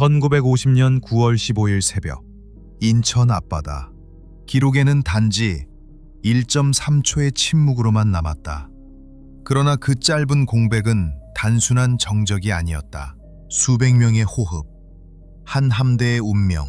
1950년 9월 15일 새벽, 인천 앞바다. 기록에는 단지 1.3초의 침묵으로만 남았다. 그러나 그 짧은 공백은 단순한 정적이 아니었다. 수백 명의 호흡, 한 함대의 운명,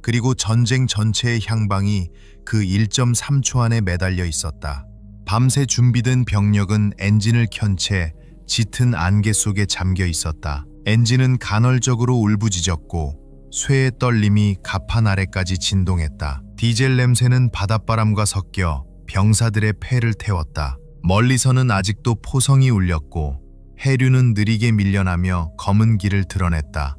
그리고 전쟁 전체의 향방이 그 1.3초 안에 매달려 있었다. 밤새 준비된 병력은 엔진을 켠 채 짙은 안개 속에 잠겨 있었다. 엔진은 간헐적으로 울부짖었고 쇠의 떨림이 가판 아래까지 진동했다. 디젤 냄새는 바닷바람과 섞여 병사들의 폐를 태웠다. 멀리서는 아직도 포성이 울렸고 해류는 느리게 밀려나며 검은 길을 드러냈다.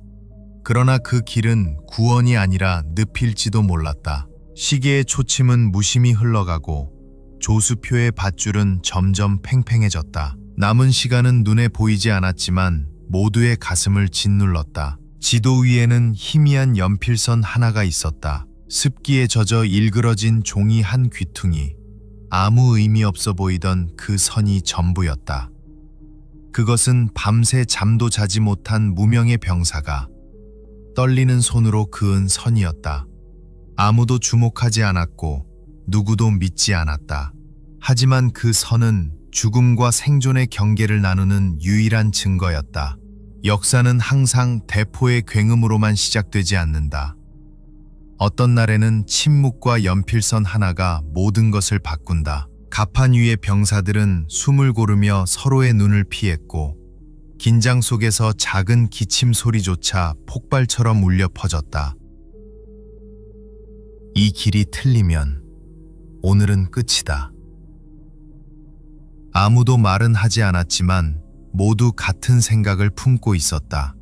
그러나 그 길은 구원이 아니라 늪일지도 몰랐다. 시계의 초침은 무심히 흘러가고 조수표의 밧줄은 점점 팽팽해졌다. 남은 시간은 눈에 보이지 않았지만 모두의 가슴을 짓눌렀다. 지도 위에는 희미한 연필선 하나가 있었다. 습기에 젖어 일그러진 종이 한 귀퉁이. 아무 의미 없어 보이던 그 선이 전부였다. 그것은 밤새 잠도 자지 못한 무명의 병사가 떨리는 손으로 그은 선이었다. 아무도 주목하지 않았고 누구도 믿지 않았다. 하지만 그 선은 죽음과 생존의 경계를 나누는 유일한 증거였다. 역사는 항상 대포의 굉음으로만 시작되지 않는다. 어떤 날에는 침묵과 연필선 하나가 모든 것을 바꾼다. 가판 위의 병사들은 숨을 고르며 서로의 눈을 피했고 긴장 속에서 작은 기침 소리조차 폭발처럼 울려 퍼졌다. 이 길이 틀리면 오늘은 끝이다. 아무도 말은 하지 않았지만 모두 같은 생각을 품고 있었다.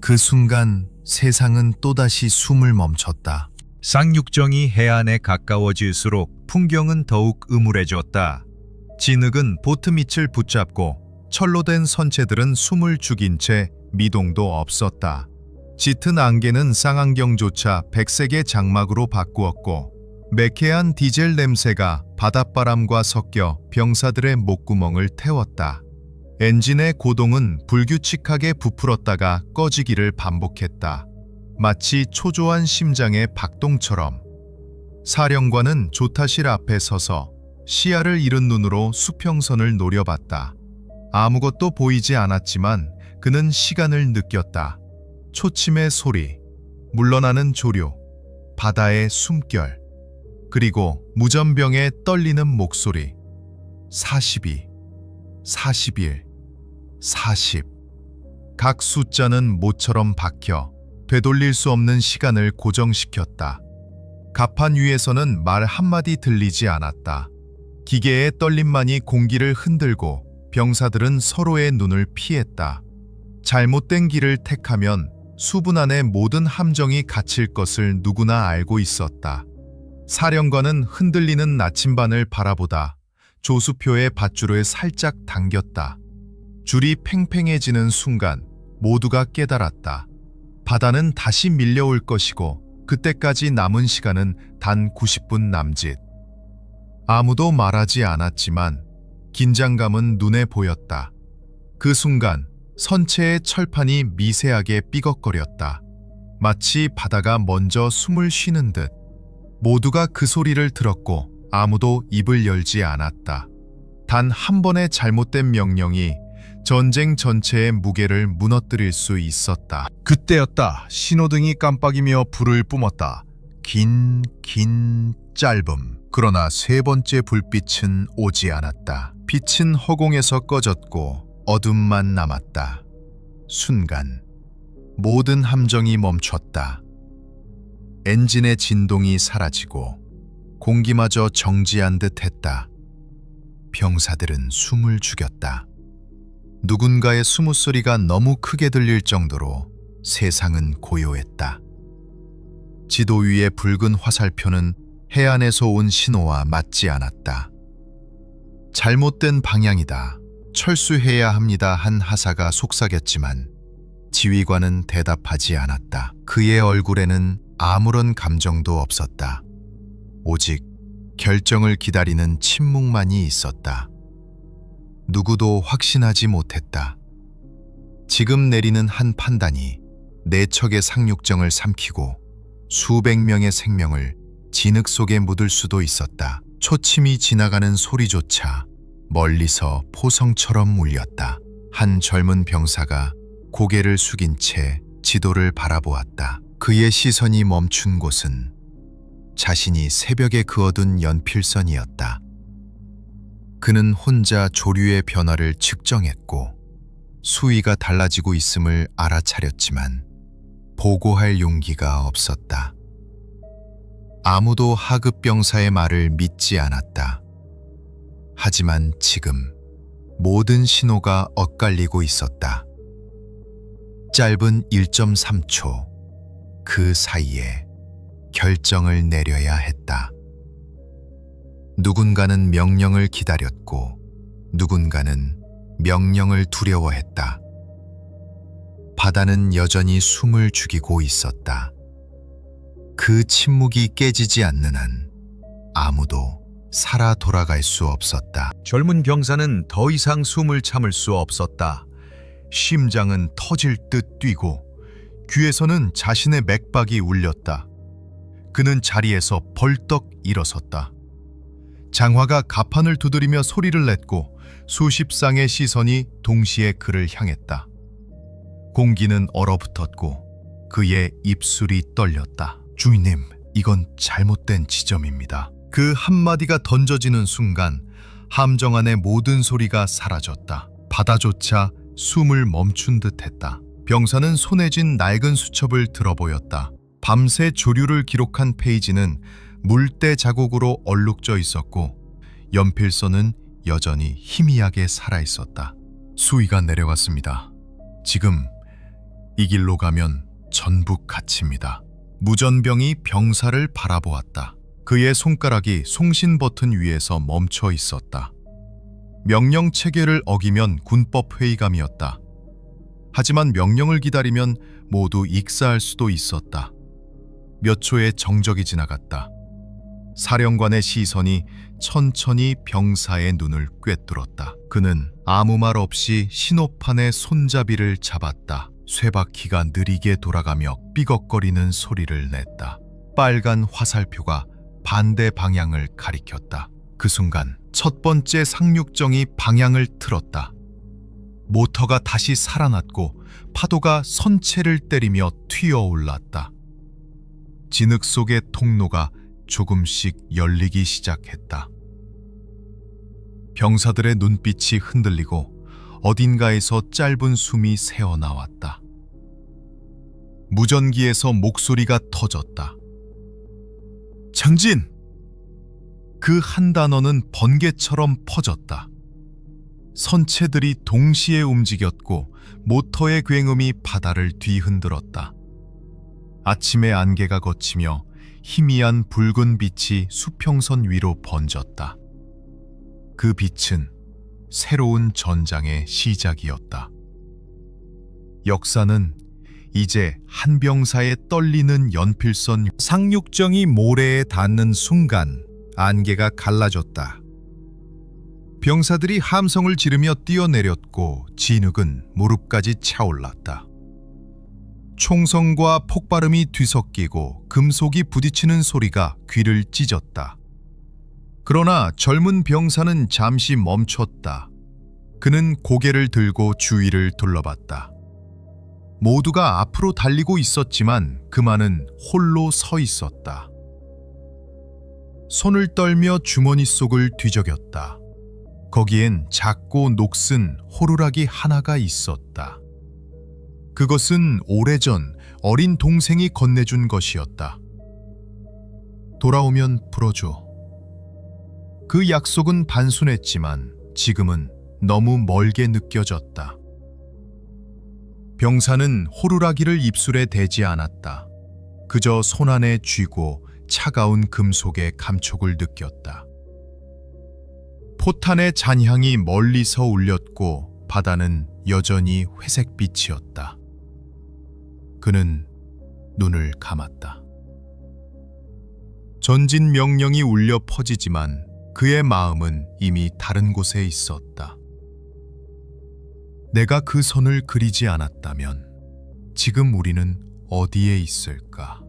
그 순간 세상은 또다시 숨을 멈췄다. 쌍육정이 해안에 가까워질수록 풍경은 더욱 음울해졌다. 진흙은 보트 밑을 붙잡고 철로 된 선체들은 숨을 죽인 채 미동도 없었다. 짙은 안개는 쌍안경조차 백색의 장막으로 바꾸었고 매캐한 디젤 냄새가 바닷바람과 섞여 병사들의 목구멍을 태웠다. 엔진의 고동은 불규칙하게 부풀었다가 꺼지기를 반복했다. 마치 초조한 심장의 박동처럼. 사령관은 조타실 앞에 서서 시야를 잃은 눈으로 수평선을 노려봤다. 아무것도 보이지 않았지만 그는 시간을 느꼈다. 초침의 소리, 물러나는 조류, 바다의 숨결, 그리고 무전병의 떨리는 목소리. 42, 41, 40. 각 숫자는 모처럼 박혀 되돌릴 수 없는 시간을 고정시켰다. 가판 위에서는 말 한마디 들리지 않았다. 기계의 떨림만이 공기를 흔들고 병사들은 서로의 눈을 피했다. 잘못된 길을 택하면 수분 안에 모든 함정이 갇힐 것을 누구나 알고 있었다. 사령관은 흔들리는 나침반을 바라보다 조수표의 밧줄을 살짝 당겼다. 줄이 팽팽해지는 순간 모두가 깨달았다. 바다는 다시 밀려올 것이고 그때까지 남은 시간은 단 90분 남짓. 아무도 말하지 않았지만 긴장감은 눈에 보였다. 그 순간 선체의 철판이 미세하게 삐걱거렸다. 마치 바다가 먼저 숨을 쉬는 듯. 모두가 그 소리를 들었고 아무도 입을 열지 않았다. 단 한 번의 잘못된 명령이 전쟁 전체의 무게를 무너뜨릴 수 있었다. 그때였다. 신호등이 깜빡이며 불을 뿜었다. 긴 짧음. 그러나 세 번째 불빛은 오지 않았다. 빛은 허공에서 꺼졌고 어둠만 남았다. 순간 모든 함정이 멈췄다. 엔진의 진동이 사라지고 공기마저 정지한 듯 했다. 병사들은 숨을 죽였다. 누군가의 숨소리가 너무 크게 들릴 정도로 세상은 고요했다. 지도 위의 붉은 화살표는 해안에서 온 신호와 맞지 않았다. 잘못된 방향이다. 철수해야 합니다. 한 하사가 속삭였지만 지휘관은 대답하지 않았다. 그의 얼굴에는 아무런 감정도 없었다. 오직 결정을 기다리는 침묵만이 있었다. 누구도 확신하지 못했다. 지금 내리는 한 판단이 네 척의 상륙정을 삼키고 수백 명의 생명을 진흙 속에 묻을 수도 있었다. 초침이 지나가는 소리조차 멀리서 포성처럼 울렸다. 한 젊은 병사가 고개를 숙인 채 지도를 바라보았다. 그의 시선이 멈춘 곳은 자신이 새벽에 그어둔 연필선이었다. 그는 혼자 조류의 변화를 측정했고 수위가 달라지고 있음을 알아차렸지만 보고할 용기가 없었다. 아무도 하급 병사의 말을 믿지 않았다. 하지만 지금 모든 신호가 엇갈리고 있었다. 짧은 1.3초, 그 사이에 결정을 내려야 했다. 누군가는 명령을 기다렸고 누군가는 명령을 두려워했다. 바다는 여전히 숨을 죽이고 있었다. 그 침묵이 깨지지 않는 한 아무도 살아 돌아갈 수 없었다. 젊은 병사는 더 이상 숨을 참을 수 없었다. 심장은 터질 듯 뛰고 귀에서는 자신의 맥박이 울렸다. 그는 자리에서 벌떡 일어섰다. 장화가 가판을 두드리며 소리를 냈고 수십 쌍의 시선이 동시에 그를 향했다. 공기는 얼어붙었고 그의 입술이 떨렸다. 주인님, 이건 잘못된 지점입니다. 그 한마디가 던져지는 순간 함정 안의 모든 소리가 사라졌다. 바다조차 숨을 멈춘 듯했다. 병사는 손에 쥔 낡은 수첩을 들어보였다. 밤새 조류를 기록한 페이지는 물때 자국으로 얼룩져 있었고 연필선은 여전히 희미하게 살아있었다. 수위가 내려갔습니다. 지금 이 길로 가면 전북 갇힙니다. 무전병이 병사를 바라보았다. 그의 손가락이 송신 버튼 위에서 멈춰 있었다. 명령 체계를 어기면 군법 회의감이었다. 하지만 명령을 기다리면 모두 익사할 수도 있었다. 몇 초의 정적이 지나갔다. 사령관의 시선이 천천히 병사의 눈을 꿰뚫었다. 그는 아무 말 없이 신호판의 손잡이를 잡았다. 쇠바퀴가 느리게 돌아가며 삐걱거리는 소리를 냈다. 빨간 화살표가 반대 방향을 가리켰다. 그 순간 첫 번째 상륙정이 방향을 틀었다. 모터가 다시 살아났고 파도가 선체를 때리며 튀어올랐다. 진흙 속의 통로가 조금씩 열리기 시작했다. 병사들의 눈빛이 흔들리고 어딘가에서 짧은 숨이 새어나왔다. 무전기에서 목소리가 터졌다. 장진! 그 한 단어는 번개처럼 퍼졌다. 선체들이 동시에 움직였고 모터의 굉음이 바다를 뒤흔들었다. 아침의 안개가 걷히며 희미한 붉은 빛이 수평선 위로 번졌다. 그 빛은 새로운 전장의 시작이었다. 역사는 이제 한 병사의 떨리는 연필선 상륙정이 모래에 닿는 순간 안개가 갈라졌다. 병사들이 함성을 지르며 뛰어내렸고 진흙은 무릎까지 차올랐다. 총성과 폭발음이 뒤섞이고 금속이 부딪히는 소리가 귀를 찢었다. 그러나 젊은 병사는 잠시 멈췄다. 그는 고개를 들고 주위를 둘러봤다. 모두가 앞으로 달리고 있었지만 그만은 홀로 서 있었다. 손을 떨며 주머니 속을 뒤적였다. 거기엔 작고 녹슨 호루라기 하나가 있었다. 그것은 오래전 어린 동생이 건네준 것이었다. 돌아오면 불어줘. 그 약속은 단순했지만 지금은 너무 멀게 느껴졌다. 병사는 호루라기를 입술에 대지 않았다. 그저 손 안에 쥐고 차가운 금속의 감촉을 느꼈다. 포탄의 잔향이 멀리서 울렸고 바다는 여전히 회색빛이었다. 그는 눈을 감았다. 전진 명령이 울려 퍼지지만 그의 마음은 이미 다른 곳에 있었다. 내가 그 선을 그리지 않았다면 지금 우리는 어디에 있을까?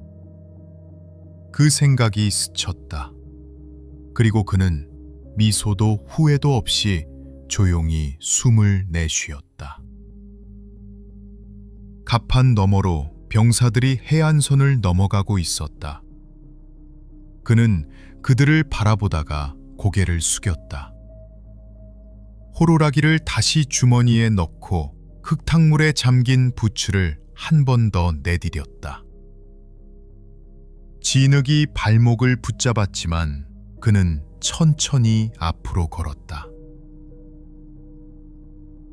그 생각이 스쳤다. 그리고 그는 미소도 후회도 없이 조용히 숨을 내쉬었다. 갑판 너머로 병사들이 해안선을 넘어가고 있었다. 그는 그들을 바라보다가 고개를 숙였다. 호루라기를 다시 주머니에 넣고 흙탕물에 잠긴 부츠를 한 번 더 내디뎠다. 진흙이 발목을 붙잡았지만 그는 천천히 앞으로 걸었다.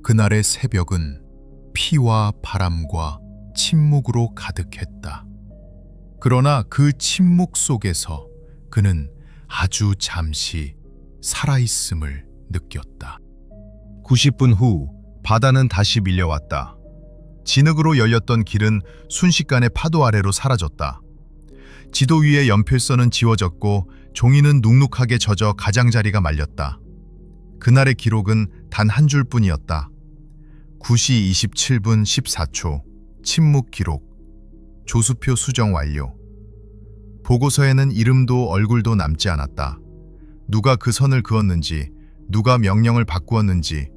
그날의 새벽은 피와 바람과 침묵으로 가득했다. 그러나 그 침묵 속에서 그는 아주 잠시 살아있음을 느꼈다. 90분 후 바다는 다시 밀려왔다. 진흙으로 열렸던 길은 순식간에 파도 아래로 사라졌다. 지도 위에 연필선은 지워졌고 종이는 눅눅하게 젖어 가장자리가 말렸다. 그날의 기록은 단 한 줄뿐이었다. 9시 27분 14초 침묵 기록. 조수표 수정 완료. 보고서에는 이름도 얼굴도 남지 않았다. 누가 그 선을 그었는지, 누가 명령을 바꾸었는지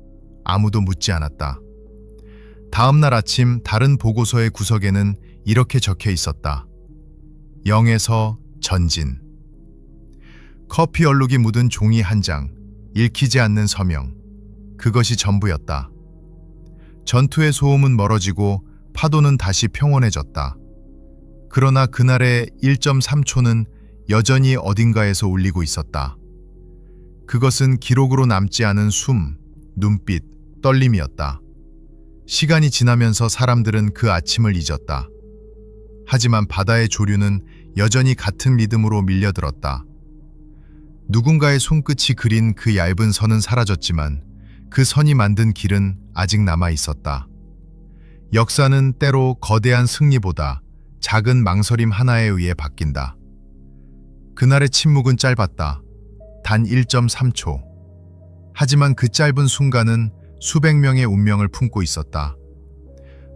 아무도 묻지 않았다. 다음 날 아침 다른 보고서의 구석에는 이렇게 적혀 있었다. 0에서 전진. 커피 얼룩이 묻은 종이 한 장, 읽히지 않는 서명. 그것이 전부였다. 전투의 소음은 멀어지고 파도는 다시 평온해졌다. 그러나 그날의 1.3초는 여전히 어딘가에서 울리고 있었다. 그것은 기록으로 남지 않은 숨, 눈빛, 떨림이었다. 시간이 지나면서 사람들은 그 아침을 잊었다. 하지만 바다의 조류는 여전히 같은 리듬으로 밀려들었다. 누군가의 손끝이 그린 그 얇은 선은 사라졌지만 그 선이 만든 길은 아직 남아 있었다. 역사는 때로 거대한 승리보다 작은 망설임 하나에 의해 바뀐다. 그날의 침묵은 짧았다. 단 1.3초. 하지만 그 짧은 순간은 수백 명의 운명을 품고 있었다.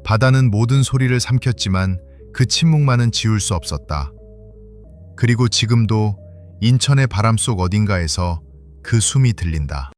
바다는 모든 소리를 삼켰지만 그 침묵만은 지울 수 없었다. 그리고 지금도 인천의 바람 속 어딘가에서 그 숨이 들린다.